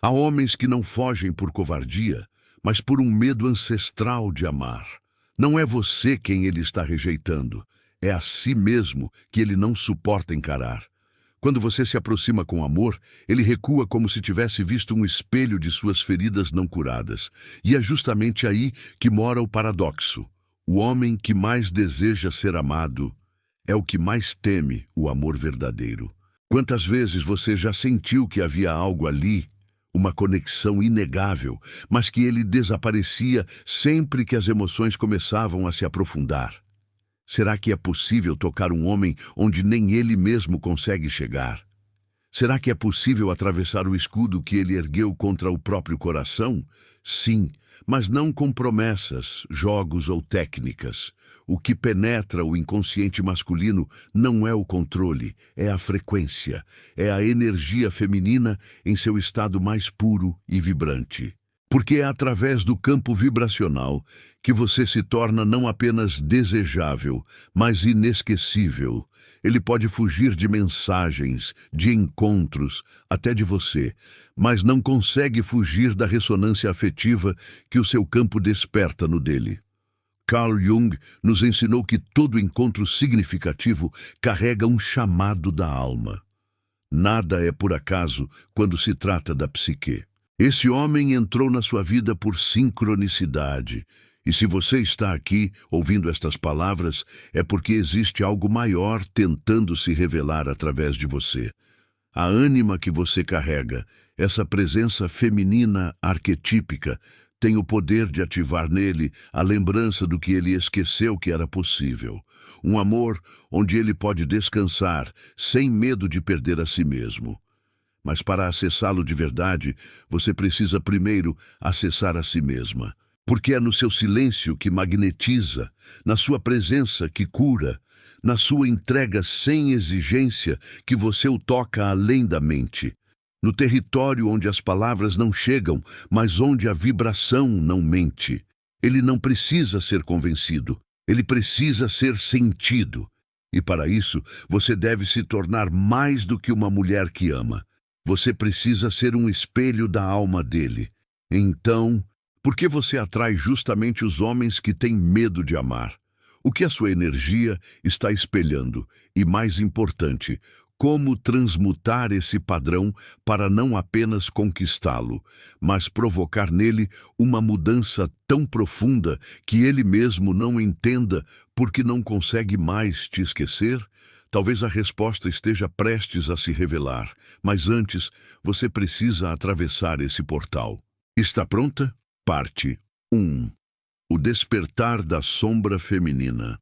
Há homens que não fogem por covardia, mas por um medo ancestral de amar. Não é você quem ele está rejeitando, é a si mesmo que ele não suporta encarar. Quando você se aproxima com amor, ele recua como se tivesse visto um espelho de suas feridas não curadas. E é justamente aí que mora o paradoxo. O homem que mais deseja ser amado é o que mais teme o amor verdadeiro. Quantas vezes você já sentiu que havia algo ali, uma conexão inegável, mas que ele desaparecia sempre que as emoções começavam a se aprofundar? Será que é possível tocar um homem onde nem ele mesmo consegue chegar? Será que é possível atravessar o escudo que ele ergueu contra o próprio coração? Sim, mas não com promessas, jogos ou técnicas. O que penetra o inconsciente masculino não é o controle, é a frequência, é a energia feminina em seu estado mais puro e vibrante. Porque é através do campo vibracional que você se torna não apenas desejável, mas inesquecível. Ele pode fugir de mensagens, de encontros, até de você, mas não consegue fugir da ressonância afetiva que o seu campo desperta no dele. Carl Jung nos ensinou que todo encontro significativo carrega um chamado da alma. Nada é por acaso quando se trata da psique. Esse homem entrou na sua vida por sincronicidade. E se você está aqui ouvindo estas palavras, é porque existe algo maior tentando se revelar através de você. A ânima que você carrega, essa presença feminina arquetípica, tem o poder de ativar nele a lembrança do que ele esqueceu que era possível. Um amor onde ele pode descansar sem medo de perder a si mesmo. Mas para acessá-lo de verdade, você precisa primeiro acessar a si mesma. Porque é no seu silêncio que magnetiza, na sua presença que cura, na sua entrega sem exigência que você o toca além da mente. No território onde as palavras não chegam, mas onde a vibração não mente. Ele não precisa ser convencido, ele precisa ser sentido. E para isso, você deve se tornar mais do que uma mulher que ama. Você precisa ser um espelho da alma dele. Então, por que você atrai justamente os homens que têm medo de amar? O que a sua energia está espelhando? E mais importante, como transmutar esse padrão para não apenas conquistá-lo, mas provocar nele uma mudança tão profunda que ele mesmo não entenda porque não consegue mais te esquecer? Talvez a resposta esteja prestes a se revelar, mas antes você precisa atravessar esse portal. Está pronta? Parte 1. O despertar da sombra feminina.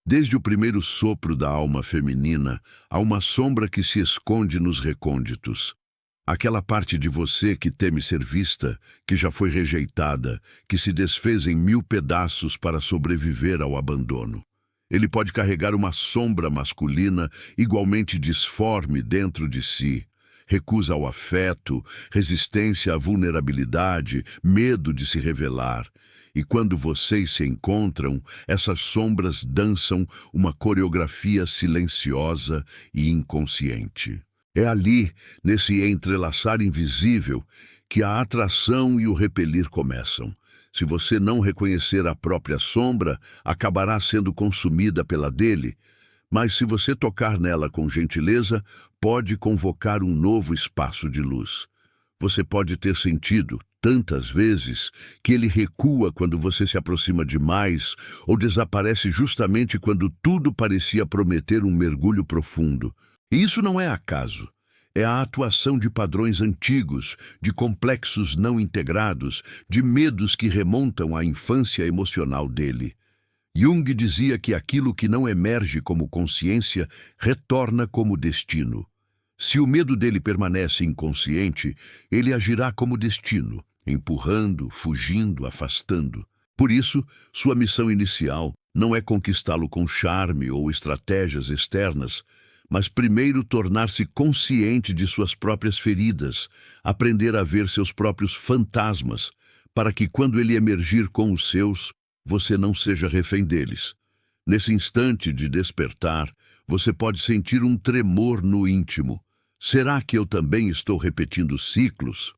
Desde o primeiro sopro da alma feminina, há uma sombra que se esconde nos recônditos. Aquela parte de você que teme ser vista, que já foi rejeitada, que se desfez em 1000 pedaços para sobreviver ao abandono. Ele pode carregar uma sombra masculina igualmente disforme dentro de si. Recusa ao afeto, resistência à vulnerabilidade, medo de se revelar. E quando vocês se encontram, essas sombras dançam uma coreografia silenciosa e inconsciente. É ali, nesse entrelaçar invisível, que a atração e o repelir começam. Se você não reconhecer a própria sombra, acabará sendo consumida pela dele, mas se você tocar nela com gentileza, pode convocar um novo espaço de luz. Você pode ter sentido, tantas vezes, que ele recua quando você se aproxima demais ou desaparece justamente quando tudo parecia prometer um mergulho profundo. E isso não é acaso. É a atuação de padrões antigos, de complexos não integrados, de medos que remontam à infância emocional dele. Jung dizia que aquilo que não emerge como consciência retorna como destino. Se o medo dele permanece inconsciente, ele agirá como destino, empurrando, fugindo, afastando. Por isso, sua missão inicial não é conquistá-lo com charme ou estratégias externas, mas primeiro tornar-se consciente de suas próprias feridas, aprender a ver seus próprios fantasmas, para que quando ele emergir com os seus, você não seja refém deles. Nesse instante de despertar, você pode sentir um tremor no íntimo. Será que eu também estou repetindo ciclos?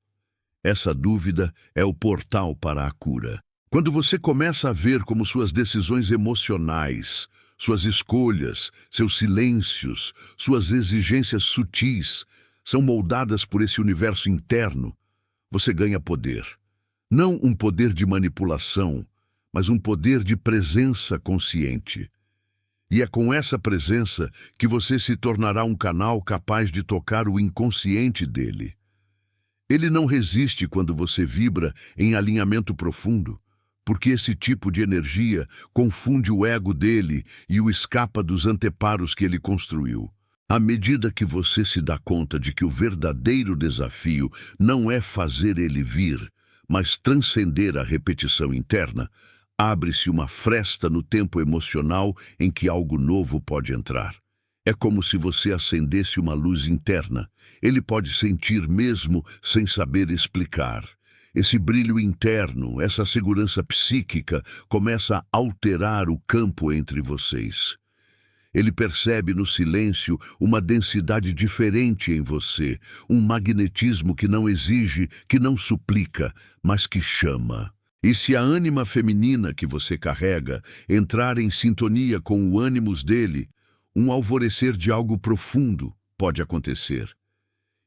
Essa dúvida é o portal para a cura. Quando você começa a ver como suas decisões emocionais, suas escolhas, seus silêncios, suas exigências sutis são moldadas por esse universo interno, você ganha poder. Não um poder de manipulação, mas um poder de presença consciente. E é com essa presença que você se tornará um canal capaz de tocar o inconsciente dele. Ele não resiste quando você vibra em alinhamento profundo, porque esse tipo de energia confunde o ego dele e o escapa dos anteparos que ele construiu. À medida que você se dá conta de que o verdadeiro desafio não é fazer ele vir, mas transcender a repetição interna, abre-se uma fresta no tempo emocional em que algo novo pode entrar. É como se você acendesse uma luz interna. Ele pode sentir mesmo sem saber explicar. Esse brilho interno, essa segurança psíquica, começa a alterar o campo entre vocês. Ele percebe no silêncio uma densidade diferente em você, um magnetismo que não exige, que não suplica, mas que chama. E se a ânima feminina que você carrega entrar em sintonia com o ânimos dele, um alvorecer de algo profundo pode acontecer.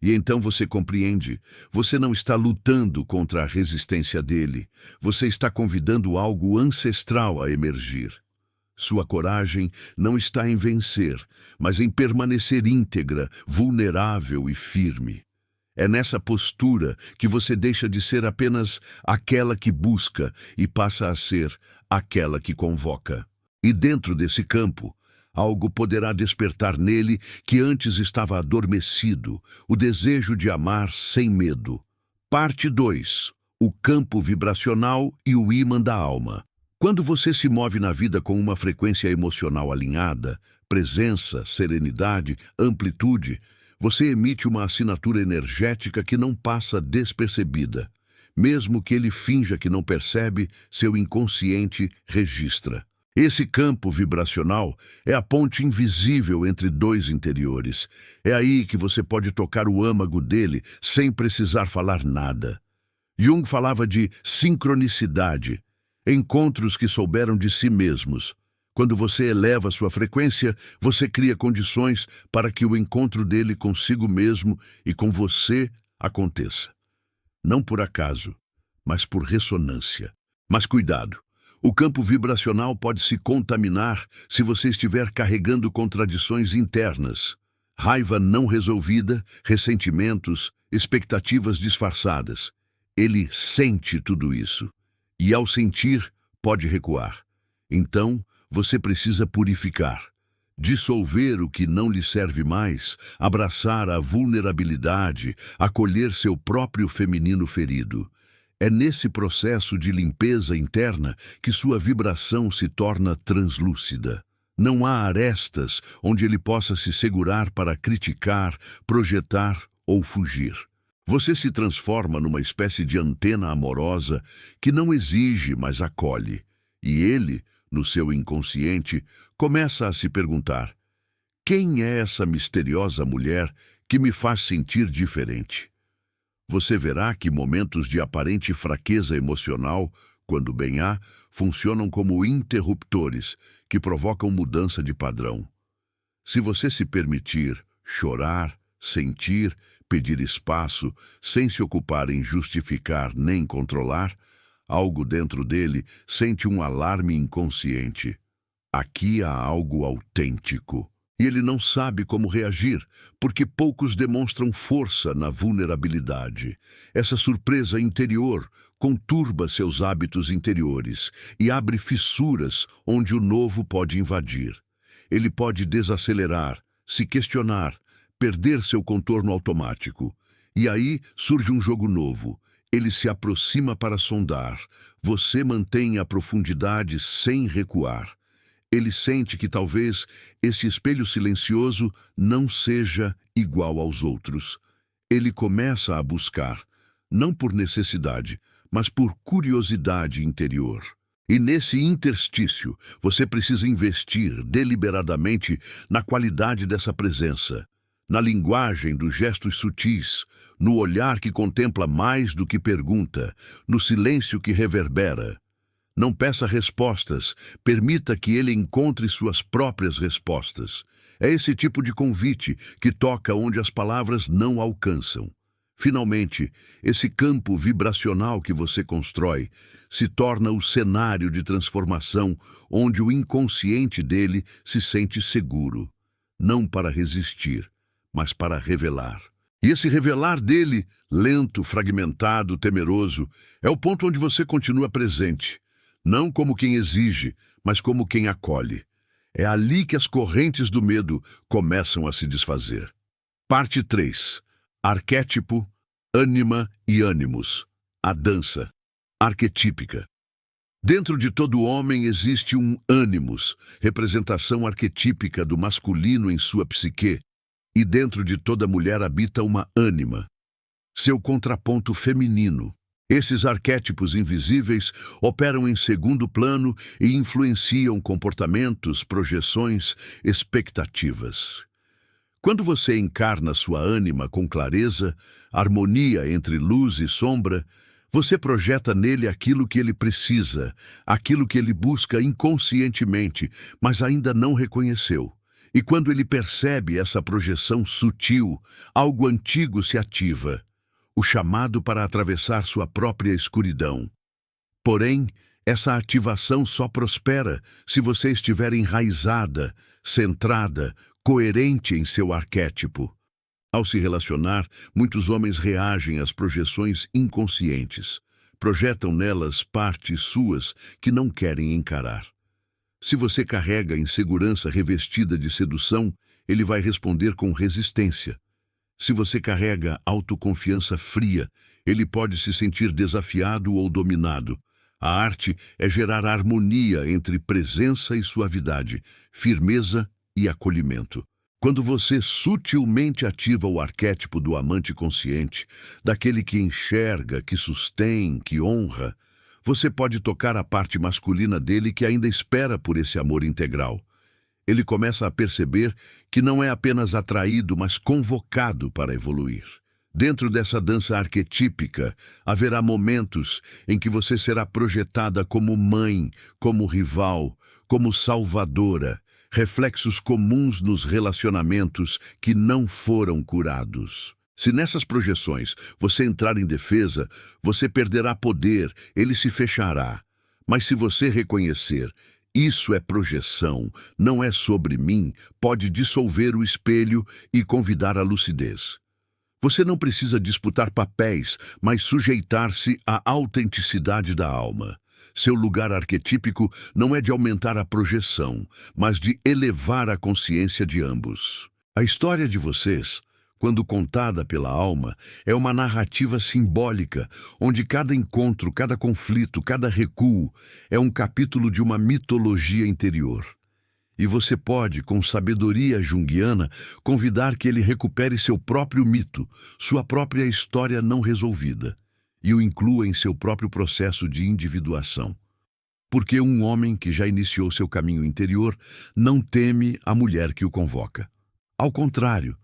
E então você compreende, você não está lutando contra a resistência dele, você está convidando algo ancestral a emergir. Sua coragem não está em vencer, mas em permanecer íntegra, vulnerável e firme. É nessa postura que você deixa de ser apenas aquela que busca e passa a ser aquela que convoca. E dentro desse campo, algo poderá despertar nele que antes estava adormecido, o desejo de amar sem medo. Parte 2. O campo vibracional e o ímã da alma. Quando você se move na vida com uma frequência emocional alinhada, presença, serenidade, amplitude, você emite uma assinatura energética que não passa despercebida. Mesmo que ele finja que não percebe, seu inconsciente registra. Esse campo vibracional é a ponte invisível entre dois interiores. É aí que você pode tocar o âmago dele sem precisar falar nada. Jung falava de sincronicidade, encontros que souberam de si mesmos. Quando você eleva sua frequência, você cria condições para que o encontro dele consigo mesmo e com você aconteça. Não por acaso, mas por ressonância. Mas cuidado! O campo vibracional pode se contaminar se você estiver carregando contradições internas, raiva não resolvida, ressentimentos, expectativas disfarçadas. Ele sente tudo isso, e ao sentir, pode recuar. Então, você precisa purificar, dissolver o que não lhe serve mais, abraçar a vulnerabilidade, acolher seu próprio feminino ferido. É nesse processo de limpeza interna que sua vibração se torna translúcida. Não há arestas onde ele possa se segurar para criticar, projetar ou fugir. Você se transforma numa espécie de antena amorosa que não exige, mas acolhe. E ele, no seu inconsciente, começa a se perguntar: quem é essa misteriosa mulher que me faz sentir diferente? Você verá que momentos de aparente fraqueza emocional, quando bem há, funcionam como interruptores que provocam mudança de padrão. Se você se permitir chorar, sentir, pedir espaço, sem se ocupar em justificar nem controlar, algo dentro dele sente um alarme inconsciente. Aqui há algo autêntico. E ele não sabe como reagir, porque poucos demonstram força na vulnerabilidade. Essa surpresa interior conturba seus hábitos interiores e abre fissuras onde o novo pode invadir. Ele pode desacelerar, se questionar, perder seu contorno automático. E aí surge um jogo novo. Ele se aproxima para sondar. Você mantém a profundidade sem recuar. Ele sente que talvez esse espelho silencioso não seja igual aos outros. Ele começa a buscar, não por necessidade, mas por curiosidade interior. E nesse interstício, você precisa investir deliberadamente na qualidade dessa presença. na linguagem dos gestos sutis, no olhar que contempla mais do que pergunta, no silêncio que reverbera. Não peça respostas, permita que ele encontre suas próprias respostas. É esse tipo de convite que toca onde as palavras não alcançam. Finalmente, esse campo vibracional que você constrói se torna o cenário de transformação onde o inconsciente dele se sente seguro, não para resistir, mas para revelar. E esse revelar dele, lento, fragmentado, temeroso, é o ponto onde você continua presente, não como quem exige, mas como quem acolhe. É ali que as correntes do medo começam a se desfazer. Parte 3. Arquétipo, ânima e ânimos. A dança arquetípica. Dentro de todo homem existe um ânimos, representação arquetípica do masculino em sua psique, e dentro de toda mulher habita uma ânima, seu contraponto feminino. Esses arquétipos invisíveis operam em segundo plano e influenciam comportamentos, projeções, expectativas. Quando você encarna sua ânima com clareza, harmonia entre luz e sombra, você projeta nele aquilo que ele precisa, aquilo que ele busca inconscientemente, mas ainda não reconheceu. E quando ele percebe essa projeção sutil, algo antigo se ativa, o chamado para atravessar sua própria escuridão. Porém, essa ativação só prospera se você estiver enraizada, centrada, coerente em seu arquétipo. Ao se relacionar, muitos homens reagem às projeções inconscientes. Projetam nelas partes suas que não querem encarar. Se você carrega insegurança revestida de sedução, ele vai responder com resistência. Se você carrega autoconfiança fria, ele pode se sentir desafiado ou dominado. A arte é gerar harmonia entre presença e suavidade, firmeza e acolhimento. Quando você sutilmente ativa o arquétipo do amante consciente, daquele que enxerga, que sustém, que honra, você pode tocar a parte masculina dele que ainda espera por esse amor integral. Ele começa a perceber que não é apenas atraído, mas convocado para evoluir. Dentro dessa dança arquetípica, haverá momentos em que você será projetada como mãe, como rival, como salvadora, reflexos comuns nos relacionamentos que não foram curados. Se nessas projeções você entrar em defesa, você perderá poder, ele se fechará. Mas se você reconhecer, isso é projeção, não é sobre mim, pode dissolver o espelho e convidar a lucidez. Você não precisa disputar papéis, mas sujeitar-se à autenticidade da alma. Seu lugar arquetípico não é de aumentar a projeção, mas de elevar a consciência de ambos. A história de vocês, quando contada pela alma, é uma narrativa simbólica, onde cada encontro, cada conflito, cada recuo é um capítulo de uma mitologia interior. E você pode, com sabedoria junguiana, convidar que ele recupere seu próprio mito, sua própria história não resolvida, e o inclua em seu próprio processo de individuação. Porque um homem que já iniciou seu caminho interior não teme a mulher que o convoca. Ao contrário,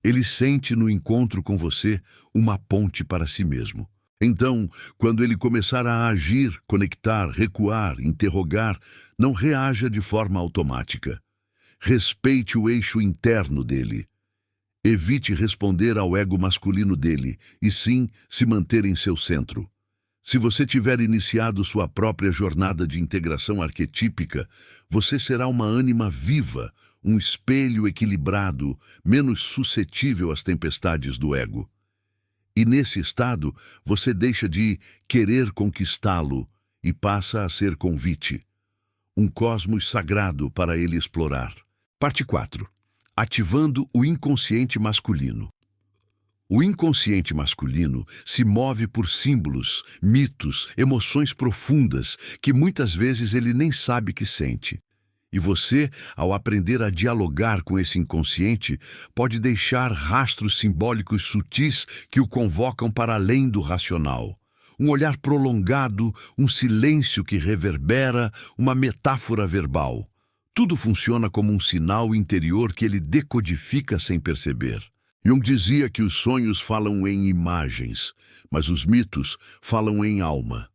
ele sente no encontro com você uma ponte para si mesmo. Então, quando ele começar a agir, conectar, recuar, interrogar, não reaja de forma automática. Respeite o eixo interno dele. Evite responder ao ego masculino dele, e sim se manter em seu centro. Se você tiver iniciado sua própria jornada de integração arquetípica, você será uma ânima viva, um espelho equilibrado, menos suscetível às tempestades do ego. E nesse estado, você deixa de querer conquistá-lo e passa a ser convite. Um cosmos sagrado para ele explorar. Parte 4. Ativando o inconsciente masculino. O inconsciente masculino se move por símbolos, mitos, emoções profundas que muitas vezes ele nem sabe que sente. E você, ao aprender a dialogar com esse inconsciente, pode deixar rastros simbólicos sutis que o convocam para além do racional. Um olhar prolongado, um silêncio que reverbera, uma metáfora verbal. Tudo funciona como um sinal interior que ele decodifica sem perceber. Jung dizia que os sonhos falam em imagens, mas os mitos falam em alma.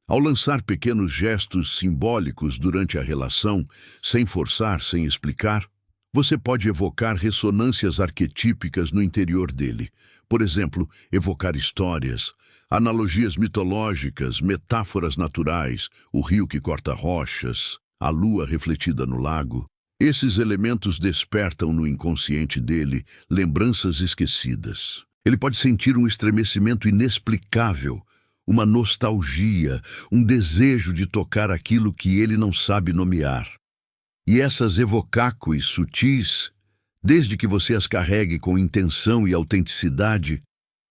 Ao lançar pequenos gestos simbólicos durante a relação, sem forçar, sem explicar, você pode evocar ressonâncias arquetípicas no interior dele. Por exemplo, evocar histórias, analogias mitológicas, metáforas naturais, o rio que corta rochas, a lua refletida no lago. Esses elementos despertam no inconsciente dele lembranças esquecidas. Ele pode sentir um estremecimento inexplicável, uma nostalgia, um desejo de tocar aquilo que ele não sabe nomear. E essas evocácuis sutis, desde que você as carregue com intenção e autenticidade,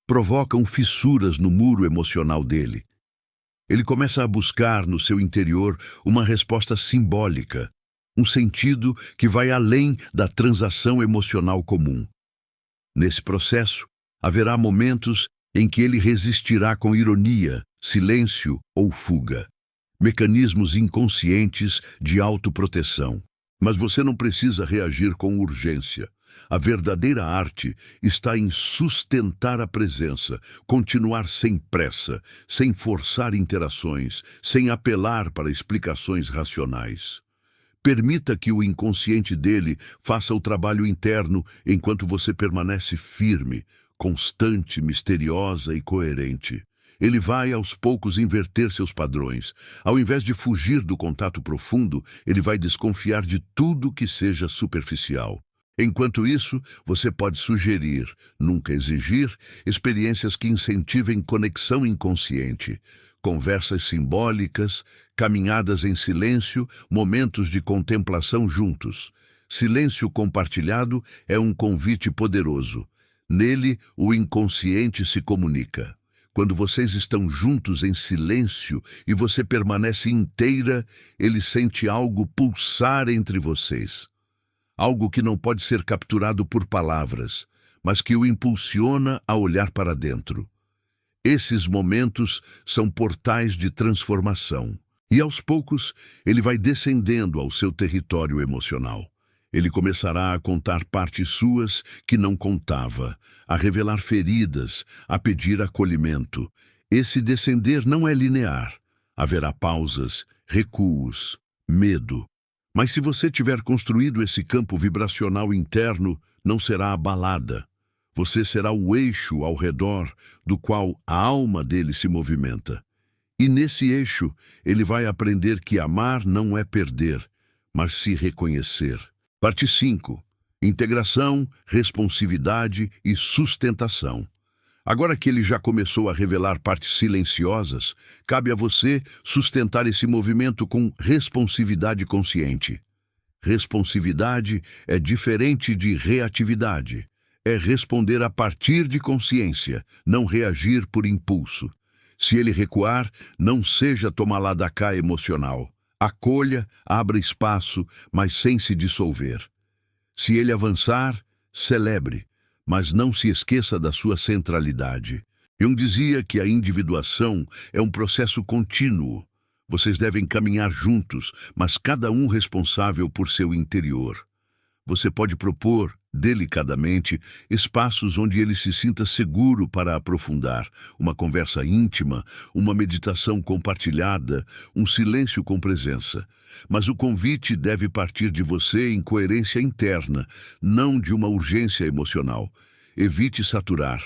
provocam fissuras no muro emocional dele. Ele começa a buscar no seu interior uma resposta simbólica, um sentido que vai além da transação emocional comum. Nesse processo, haverá momentos em que ele resistirá com ironia, silêncio ou fuga. Mecanismos inconscientes de autoproteção. Mas você não precisa reagir com urgência. A verdadeira arte está em sustentar a presença, continuar sem pressa, sem forçar interações, sem apelar para explicações racionais. Permita que o inconsciente dele faça o trabalho interno enquanto você permanece firme, constante, misteriosa e coerente. Ele vai, aos poucos, inverter seus padrões. Ao invés de fugir do contato profundo, ele vai desconfiar de tudo que seja superficial. Enquanto isso, você pode sugerir, nunca exigir, experiências que incentivem conexão inconsciente. Conversas simbólicas, caminhadas em silêncio, momentos de contemplação juntos. Silêncio compartilhado é um convite poderoso. Nele, o inconsciente se comunica. Quando vocês estão juntos em silêncio e você permanece inteira, ele sente algo pulsar entre vocês. Algo que não pode ser capturado por palavras, mas que o impulsiona a olhar para dentro. Esses momentos são portais de transformação. E aos poucos, ele vai descendendo ao seu território emocional. Ele começará a contar partes suas que não contava, a revelar feridas, a pedir acolhimento. Esse descender não é linear. Haverá pausas, recuos, medo. Mas se você tiver construído esse campo vibracional interno, não será abalada. Você será o eixo ao redor do qual a alma dele se movimenta. E nesse eixo, ele vai aprender que amar não é perder, mas se reconhecer. Parte 5. Integração, responsividade e sustentação. Agora que ele já começou a revelar partes silenciosas, cabe a você sustentar esse movimento com responsividade consciente. Responsividade é diferente de reatividade. É responder a partir de consciência, não reagir por impulso. Se ele recuar, não seja tomá-la da cá emocional. Acolha, abra espaço, mas sem se dissolver. Se ele avançar, celebre, mas não se esqueça da sua centralidade. Jung dizia que a individuação é um processo contínuo. Vocês devem caminhar juntos, mas cada um responsável por seu interior. Você pode propor, delicadamente, espaços onde ele se sinta seguro para aprofundar, uma conversa íntima, uma meditação compartilhada, um silêncio com presença. Mas o convite deve partir de você em coerência interna, não de uma urgência emocional. Evite saturar.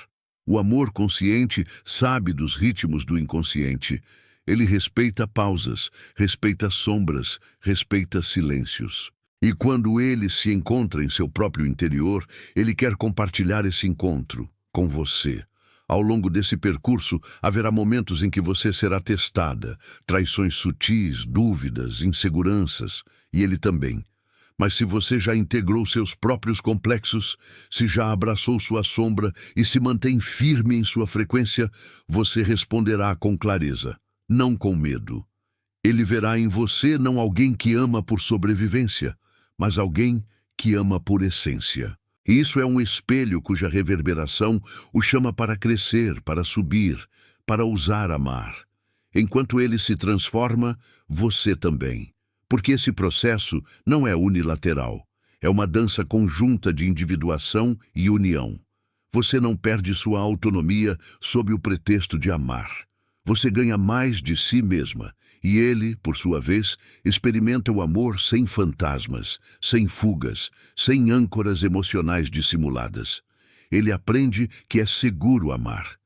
O amor consciente sabe dos ritmos do inconsciente. Ele respeita pausas, respeita sombras, respeita silêncios. E quando ele se encontra em seu próprio interior, ele quer compartilhar esse encontro com você. Ao longo desse percurso, haverá momentos em que você será testada, traições sutis, dúvidas, inseguranças, e ele também. Mas se você já integrou seus próprios complexos, se já abraçou sua sombra e se mantém firme em sua frequência, você responderá com clareza, não com medo. Ele verá em você não alguém que ama por sobrevivência, mas alguém que ama por essência. E isso é um espelho cuja reverberação o chama para crescer, para subir, para ousar amar. Enquanto ele se transforma, você também. Porque esse processo não é unilateral. É uma dança conjunta de individuação e união. Você não perde sua autonomia sob o pretexto de amar. Você ganha mais de si mesma, e ele, por sua vez, experimenta o amor sem fantasmas, sem fugas, sem âncoras emocionais dissimuladas. Ele aprende que é seguro amar,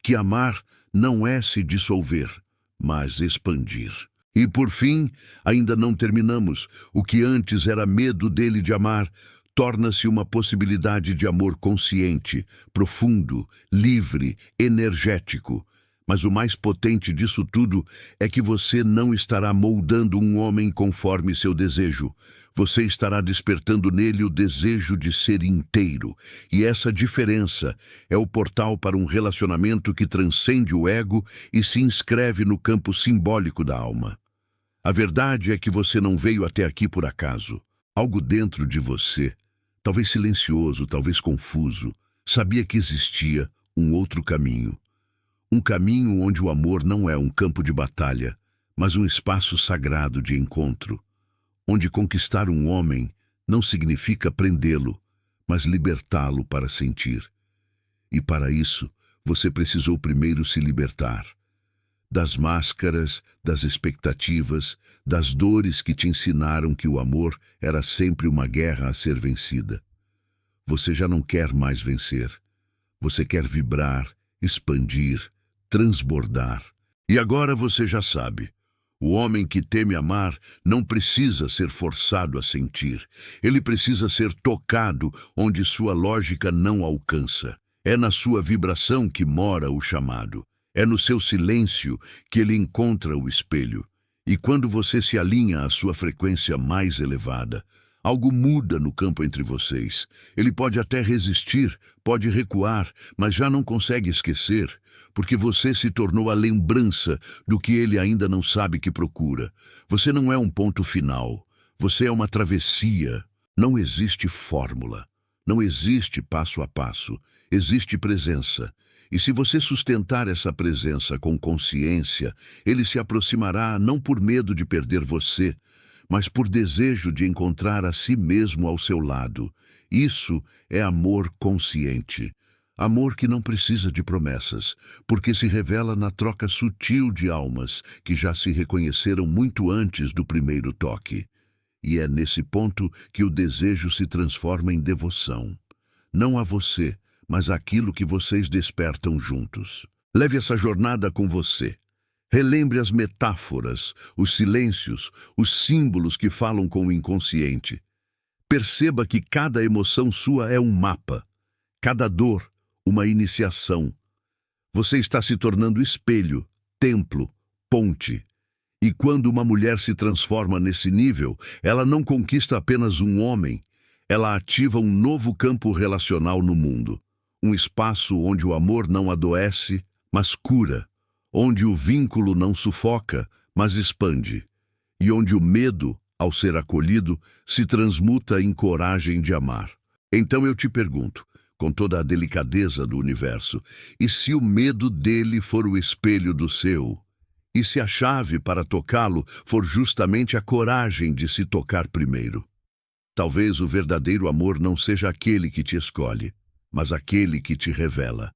que amar não é se dissolver, mas expandir. E por fim, ainda não terminamos, o que antes era medo dele de amar, torna-se uma possibilidade de amor consciente, profundo, livre, energético. Mas o mais potente disso tudo é que você não estará moldando um homem conforme seu desejo. Você estará despertando nele o desejo de ser inteiro. E essa diferença é o portal para um relacionamento que transcende o ego e se inscreve no campo simbólico da alma. A verdade é que você não veio até aqui por acaso. Algo dentro de você, talvez silencioso, talvez confuso, sabia que existia um outro caminho. Um caminho onde o amor não é um campo de batalha, mas um espaço sagrado de encontro, onde conquistar um homem não significa prendê-lo, mas libertá-lo para sentir. E para isso, você precisou primeiro se libertar das máscaras, das expectativas, das dores que te ensinaram que o amor era sempre uma guerra a ser vencida. Você já não quer mais vencer. Você quer vibrar, expandir, transbordar. E agora você já sabe. O homem que teme amar não precisa ser forçado a sentir. Ele precisa ser tocado onde sua lógica não alcança. É na sua vibração que mora o chamado. É no seu silêncio que ele encontra o espelho. E quando você se alinha à sua frequência mais elevada, algo muda no campo entre vocês. Ele pode até resistir, pode recuar, mas já não consegue esquecer, porque você se tornou a lembrança do que ele ainda não sabe que procura. Você não é um ponto final, você é uma travessia. Não existe fórmula, não existe passo a passo, existe presença. E se você sustentar essa presença com consciência, ele se aproximará não por medo de perder você, mas por desejo de encontrar a si mesmo ao seu lado. Isso é amor consciente. Amor que não precisa de promessas, porque se revela na troca sutil de almas que já se reconheceram muito antes do primeiro toque. E é nesse ponto que o desejo se transforma em devoção. Não a você, mas aquilo que vocês despertam juntos. Leve essa jornada com você. Relembre as metáforas, os silêncios, os símbolos que falam com o inconsciente. Perceba que cada emoção sua é um mapa, cada dor, uma iniciação. Você está se tornando espelho, templo, ponte. E quando uma mulher se transforma nesse nível, ela não conquista apenas um homem, ela ativa um novo campo relacional no mundo. Um espaço onde o amor não adoece, mas cura. Onde o vínculo não sufoca, mas expande. E onde o medo, ao ser acolhido, se transmuta em coragem de amar. Então eu te pergunto, com toda a delicadeza do universo, e se o medo dele for o espelho do seu? E se a chave para tocá-lo for justamente a coragem de se tocar primeiro? Talvez o verdadeiro amor não seja aquele que te escolhe, mas aquele que te revela.